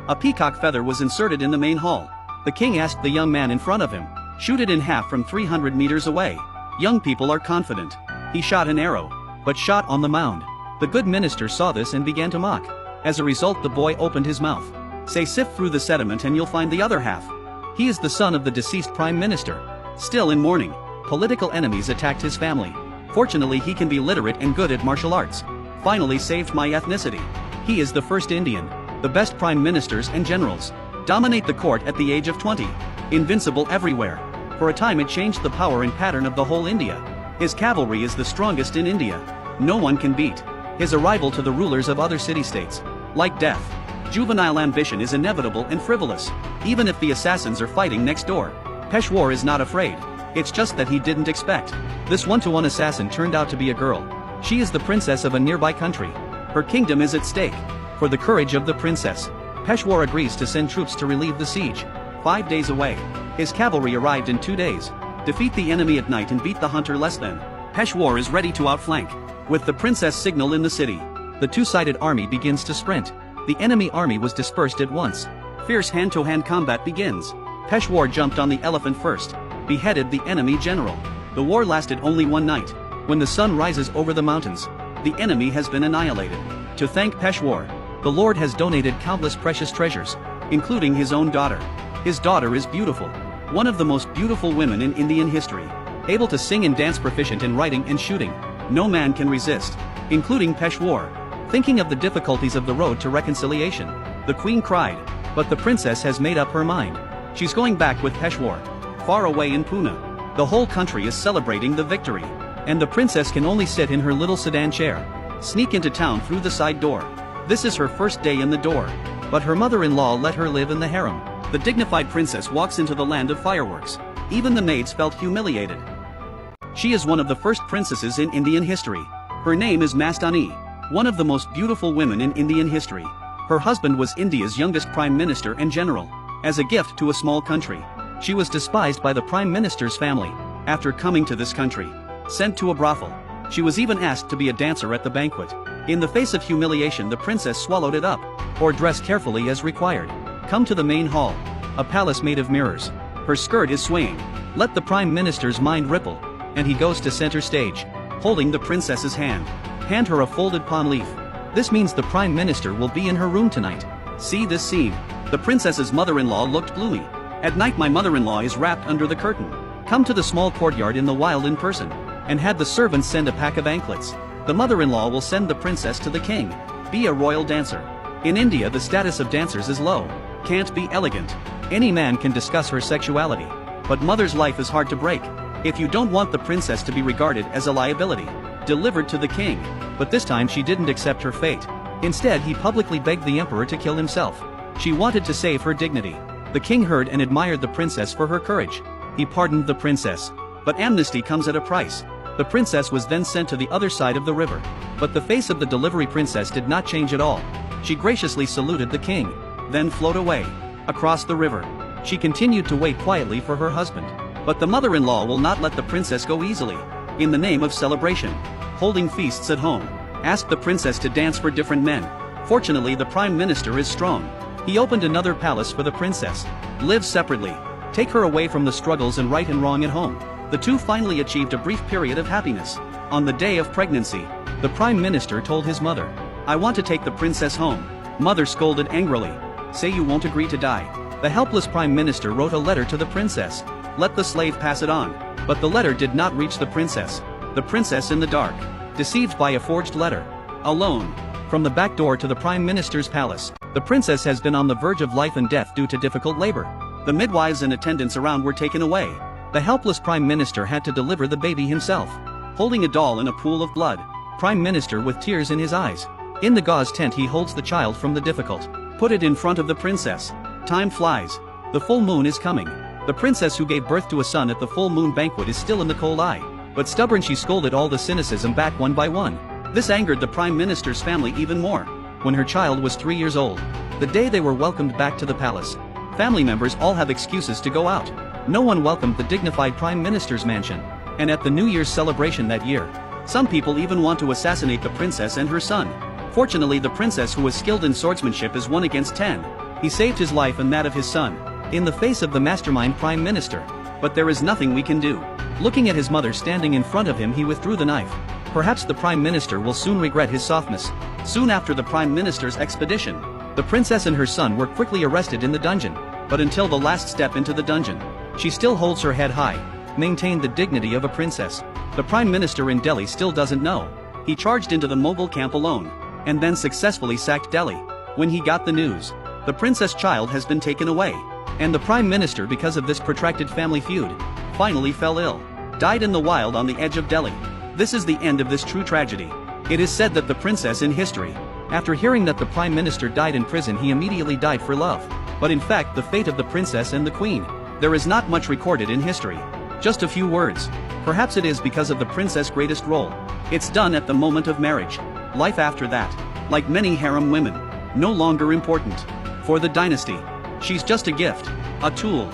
A peacock feather was inserted in the main hall. The king asked the young man in front of him, "Shoot it in half from 300 meters away." Young people are confident. He shot an arrow, but shot on the mound. The good minister saw this and began to mock. As a result, the boy opened his mouth. "Say, sift through the sediment and you'll find the other half." He is the son of the deceased prime minister. Still in mourning, political enemies attacked his family. Fortunately, he can be literate and good at martial arts. Finally saved my ethnicity. He is the first Indian. The best prime ministers and generals dominate the court at the age of 20. Invincible everywhere. For a time it changed the power and pattern of the whole India. His cavalry is the strongest in India. No one can beat. His arrival to the rulers of other city-states. Like death. Juvenile ambition is inevitable and frivolous. Even if the assassins are fighting next door, Peshawar is not afraid. It's just that he didn't expect. This one-to-one assassin turned out to be a girl. She is the princess of a nearby country. Her kingdom is at stake. For the courage of the princess, Peshawar agrees to send troops to relieve the siege. 5 days away. His cavalry arrived in 2 days. Defeat the enemy at night and beat the hunter less than. Peshawar is ready to outflank. With the princess signal in the city, the two-sided army begins to sprint. The enemy army was dispersed at once. Fierce hand-to-hand combat begins. Peshawar jumped on the elephant first, beheaded the enemy general. The war lasted only 1 night. When the sun rises over the mountains, the enemy has been annihilated. To thank Peshawar, the Lord has donated countless precious treasures, including his own daughter. His daughter is beautiful. One of the most beautiful women in Indian history. Able to sing and dance, proficient in writing and shooting. No man can resist, including Peshawar. Thinking of the difficulties of the road to reconciliation, the queen cried, but the princess has made up her mind. She's going back with Peshawar. Far away in Pune, the whole country is celebrating the victory. And the princess can only sit in her little sedan chair. Sneak into town through the side door. This is her first day in the door. But her mother-in-law let her live in the harem. The dignified princess walks into the land of fireworks. Even the maids felt humiliated. She is one of the first princesses in Indian history. Her name is Mastani, one of the most beautiful women in Indian history. Her husband was India's youngest prime minister and general. As a gift to a small country, she was despised by the prime minister's family. After coming to this country, sent to a brothel, she was even asked to be a dancer at the banquet. In the face of humiliation, the princess swallowed it up, or dressed carefully as required. Come to the main hall, a palace made of mirrors. Her skirt is swaying. Let the prime minister's mind ripple, and he goes to center stage, holding the princess's hand. Hand her a folded palm leaf. This means the prime minister will be in her room tonight. See this scene. The princess's mother-in-law looked gloomy. At night my mother-in-law is wrapped under the curtain. Come to the small courtyard in the wild in person, and had the servants send a pack of anklets. The mother-in-law will send the princess to the king. Be a royal dancer. In India the status of dancers is low. Can't be elegant. Any man can discuss her sexuality. But mother's life is hard to break. If you don't want the princess to be regarded as a liability, delivered to the king. But this time she didn't accept her fate. Instead he publicly begged the emperor to kill himself. She wanted to save her dignity. The king heard and admired the princess for her courage. He pardoned the princess. But amnesty comes at a price. The princess was then sent to the other side of the river. But the face of the delivery princess did not change at all. She graciously saluted the king, then float away. Across the river, she continued to wait quietly for her husband. But the mother-in-law will not let the princess go easily. In the name of celebration, holding feasts at home, asked the princess to dance for different men. Fortunately the prime minister is strong. He opened another palace for the princess. Live separately. Take her away from the struggles and right and wrong at home. The two finally achieved a brief period of happiness. On the day of pregnancy, the prime minister told his mother, "I want to take the princess home." Mother scolded angrily. "Say you won't agree to die." The helpless prime minister wrote a letter to the princess. Let the slave pass it on. But the letter did not reach the princess. The princess in the dark, deceived by a forged letter. Alone. From the back door to the prime minister's palace, the princess has been on the verge of life and death due to difficult labor. The midwives and attendants around were taken away. The helpless prime minister had to deliver the baby himself. Holding a doll in a pool of blood. Prime minister with tears in his eyes. In the gauze tent he holds the child from the difficult. Put it in front of the princess. Time flies. The full moon is coming. The princess who gave birth to a son at the full moon banquet is still in the cold eye. But stubborn she scolded all the cynicism back one by one. This angered the prime minister's family even more. When her child was 3 years old, the day they were welcomed back to the palace, family members all have excuses to go out. No one welcomed the dignified prime minister's mansion. And at the New Year's celebration that year, some people even want to assassinate the princess and her son. Fortunately the princess, who was skilled in swordsmanship, is 1 against 10. He saved his life and that of his son, in the face of the mastermind prime minister. But there is nothing we can do. Looking at his mother standing in front of him, he withdrew the knife. Perhaps the prime minister will soon regret his softness. Soon after the prime minister's expedition, the princess and her son were quickly arrested in the dungeon. But until the last step into the dungeon, she still holds her head high, maintained the dignity of a princess. The prime minister in Delhi still doesn't know. He charged into the Mughal camp alone, and then successfully sacked Delhi. When he got the news, the princess child has been taken away, and the prime minister, because of this protracted family feud, finally fell ill, died in the wild on the edge of Delhi. This is the end of this true tragedy. It is said that the princess in history, after hearing that the prime minister died in prison, he immediately died for love. But in fact, the fate of the princess and the queen, there is not much recorded in history. Just a few words. Perhaps it is because of the princess' greatest role. It's done at the moment of marriage. Life after that, like many harem women, no longer important. For the dynasty, she's just a gift, a tool.